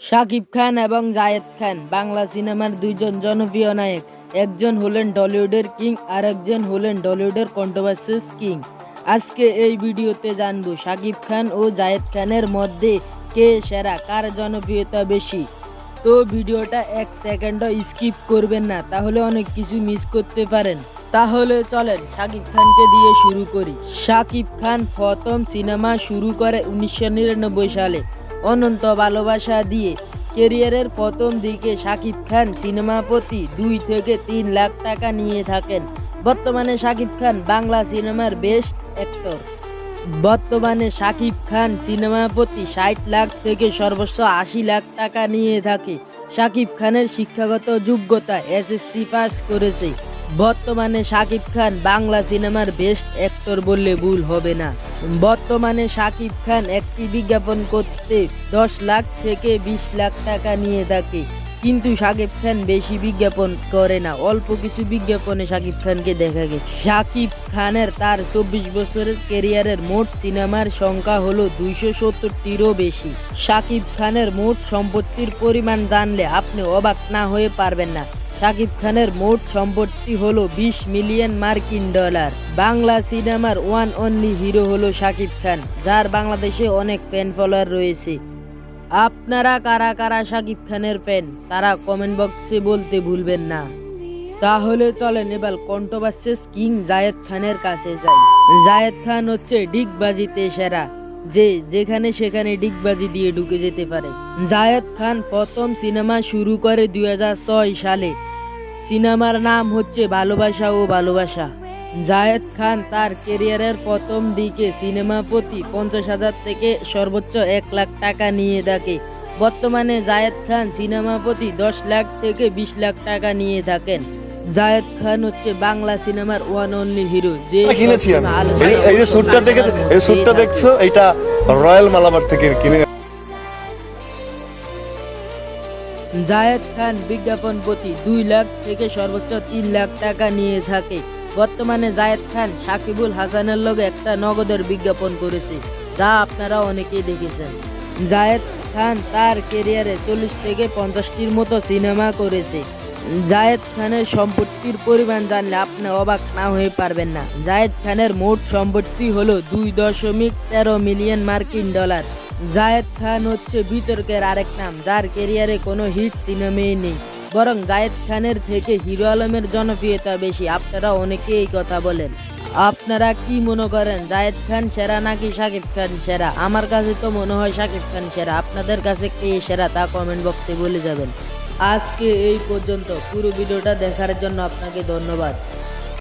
শাকিব খান এবং জায়েদ খান বাংলা সিনেমার দুইজন জনপ্রিয় নায়ক। একজন হলেন টলিউডের কিং আর একজন হলেন টলিউডের কন্ট্রোভার্সিস কিং। আজকে এই ভিডিওতে জানবো শাকিব খান ও জায়েদ খানের মধ্যে কে সেরা, কার জনপ্রিয়তা বেশি। তো ভিডিওটা এক সেকেন্ডও স্কিপ করবেন না, তাহলে অনেক কিছু মিস করতে পারেন। তাহলে চলেন শাকিব খানকে দিয়ে শুরু করি। শাকিব খান প্রথম সিনেমা শুরু করে 1999 সালে অনন্ত ভালোবাসা দিয়ে। ক্যারিয়ারের প্রথম দিকে শাকিব খান সিনেমা প্রতি 2 থেকে 3 লাখ টাকা নিয়ে থাকেন। বর্তমানে শাকিব খান বাংলা সিনেমার বেস্ট অ্যাক্টর। বর্তমানে শাকিব খান সিনেমা প্রতি 60 লাখ থেকে সর্বোচ্চ 80 লাখ টাকা নিয়ে থাকে। শাকিব খানের শিক্ষাগত যোগ্যতা এসএসসি পাস করেছে। বর্তমানে শাকিব খান বাংলা সিনেমার বেস্ট অ্যাক্টর বললে ভুল হবে না। বর্তমানে শাকিব খান একটি বিজ্ঞাপন করতে 10 লাখ থেকে 20 লাখ টাকা নিয়ে থাকে। কিন্তু শাকিব খান বেশি বিজ্ঞাপন করে না, অল্প কিছু বিজ্ঞাপনে শাকিব খানকে দেখা গেছে। শাকিব খানের তার 24 বছরের ক্যারিয়ারের মোট সিনেমার সংখ্যা হলো 270টিরও বেশি। শাকিব খানের মোট সম্পত্তির পরিমাণ জানলে আপনি অবাক না হয়ে পারবেন না। শাকিব খানের মোট সম্পত্তি হলো 20 মিলিয়ন মার্কিন ডলার। বাংলা সিনেমার ওয়ান অনলি হিরো হলো শাকিব খান, যার বাংলাদেশে অনেক ফ্যান ফলোয়ার রয়েছে। আপনারা কারা কারা শাকিব খানের ফ্যান, তারা কমেন্ট বক্সে বলতে ভুলবেন না। তাহলে চলেন এবার কন্ট্রোভার্সিস কিং জায়েদ খানের কাছে যাই। জায়েদ খান হচ্ছে ডিগবাজিতে সেরা, যে যেখানে সেখানে ডিগবাজি দিয়ে ঢুকে যেতে পারে। জায়েদ খান প্রথম সিনেমা শুরু করে 2006 সালে। সিনেমার নাম হচ্ছে ভালোবাসা ও ভালোবাসা। জায়েদ খান তার ক্যারিয়ারের প্রথম দিকে সিনেমা প্রতি 50,000 থেকে সর্বোচ্চ 1 লাখ টাকা নিয়ে থাকে। বর্তমানে জায়েদ খান সিনেমা প্রতি 10 লাখ থেকে 20 লাখ টাকা নিয়ে থাকেন। জায়েদ খান হচ্ছে বাংলা সিনেমার ওয়ান অনলি হিরো, যে কিনেছি আমি। এই যে স্যুটটা দেখেছো, এই স্যুটটা দেখছো, এটা রয়্যাল মালাবার থেকে কিনে। জায়েদ খান বিজ্ঞাপন প্রতি 2 লাখ থেকে সর্বোচ্চ 3 লাখ টাকা নিয়ে থাকে। বর্তমানে জায়েদ খান সাকিবুল হাসানের লগে একটা নগদের বিজ্ঞাপন করেছে, যা আপনারা অনেকেই দেখেছেন। জায়েদ খান তার ক্যারিয়ারে 40 থেকে 50টির মতো সিনেমা করেছে। জায়েদ খানের সম্পত্তির পরিমাণ জানলে আপনি অবাক না হয়ে পারবেন না। জায়েদ খানের মোট সম্পত্তি হলো 2.13 মিলিয়ন মার্কিন ডলার। জায়েদ খান হচ্ছে বিতর্কের আরেক নাম, যার ক্যারিয়ারে কোনো হিট সিনেমাই নেই, বরং জায়েদ খানের থেকে হিরো আলমের জনপ্রিয়তা বেশি। আপনারা অনেকে এই কথা বলেন। আপনারা কি মনে করেন, জায়েদ খান সেরা নাকি শাকিব খান সেরা? আমার কাছে তো মনে হয় শাকিব খান সেরা। আপনাদের কাছে কে সেরা তা কমেন্ট বক্সে বলে যাবেন। আজকে এই পর্যন্ত। পুরো ভিডিওটা দেখার জন্য আপনাকে ধন্যবাদ।